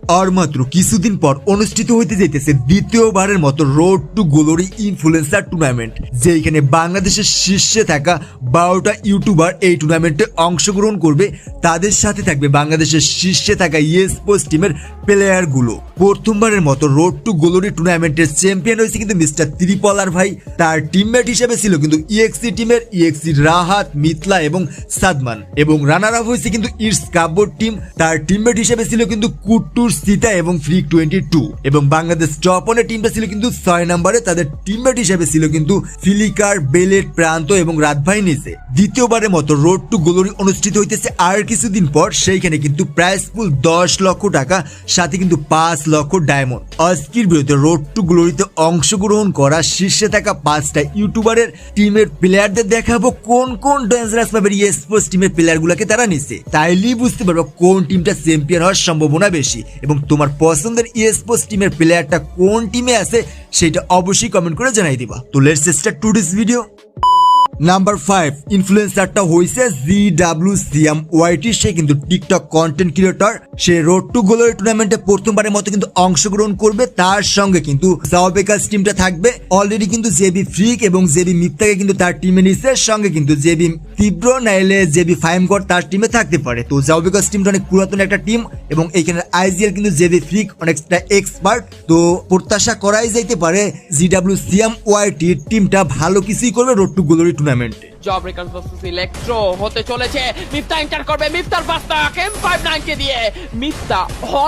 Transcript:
আর মাত্র কিছুদিন পর অনুষ্ঠিত হইতে যাইতেছে দ্বিতীয়বারের মতো road to Glory influencer tournament, যেখানে বাংলাদেশের শীর্ষে থাকা 12টা ইউটিউবার এই টুর্নামেন্টে অংশগ্রহণ করবে। তাদের সাথে থাকবে বাংলাদেশের শীর্ষে থাকা স্পোর্টস টিমের প্লেয়ারগুলো। প্রথমবারের মতো রোড টু গ্লোরি টুর্নামেন্টের চ্যাম্পিয়ন হয়েছে কিন্তু মিস্টার ত্রিপলার ভাই। তার টিমমেট হিসেবে ছিল কিন্তু ইএক্সি টিমের রাহাত, মিথলা এবং সাদমান, এবং রানার আপ হয়েছে কিন্তু ইটস কাব্বর টিম। তার টিমমেট হিসেবে ছিল কিন্তু কুট্টুর, সীতা এবং ফ্রিক 22, এবং বাংলাদেশ টপ ওয়ানের টিমটা ছিল কিন্তু 6 নম্বরে। তাদের টিমমেট হিসেবে ছিল কিন্তু ফিলিকার, বেলেট, প্রান্ত এবং রাতভাই নিচে। দ্বিতীয়বারের মতো রোড টু গ্লোরি অনুষ্ঠিত হইতেছে আর কিছুদিন পর। সেইখানে কিন্তু প্রাইজ পুল 10 লক্ষ টাকা, সাথে কিন্তু 5 লক্ষ ডায়মন্ড। আজকের ভিডিওতে রোড টু গ্লোরিতে অংশগ্রহণ করা শীর্ষে থাকা 5টা ইউটিউবারের টিমের প্লেয়ারদের দেখাবো কোন কোন ডেঞ্জারাস ভাবে স্পোর্টস টিমের প্লেয়ারগুলোকে তারা নিছে। তাইলেই বুঝতে পারবো কোন টিমটা চ্যাম্পিয়ন হওয়ার সম্ভাবনা বেশি, এবং তোমার পছন্দের স্পোর্টস টিমের প্লেয়ারটা কোন টিমে আছে সেটা অবশ্যই কমেন্ট করে জানাই দিবা। তো let's start today's video. Number 5 ইনফ্লুয়েন্সারটা হইছে GWCMYT। সে কিন্তু TikTok content creator. Say road to Glory টুর্নামেন্টে প্রথমবারের মতো কিন্তু অংশগ্রহণ করবে। তার সঙ্গে কিন্তু সাওবেকাস টিমটা থাকবে। অলরেডি কিন্তু জেবি ফ্রিক এবং জেবি মিথ্যাকে কিন্তু তার টিমে নিচ্ছে। সঙ্গে কিন্তু জেবি তীব্র নাইলে জেবি ফাইমগড় তার টিমে থাকতে পারে। তো সাওবেকাস টিমটা অনেক পুরাতন একটা টিম, এবং এইখানে আইজিএল কিন্তু জেবি ফ্রিক অনেকটা এক্সপার্ট। তো প্রত্যাশা করাই যাইতে পারে GWCMYT টিমটা ভালো কিছুই করবে রোড টু গ্লোরি টুর্নামেন্টে। জব রেকর্ড ভার্সেস ইলেকট্রো হতে চলেছে। মিফতা এন্টার করবে, মিফতার পাসটা M59 কে দিয়ে। মিফতা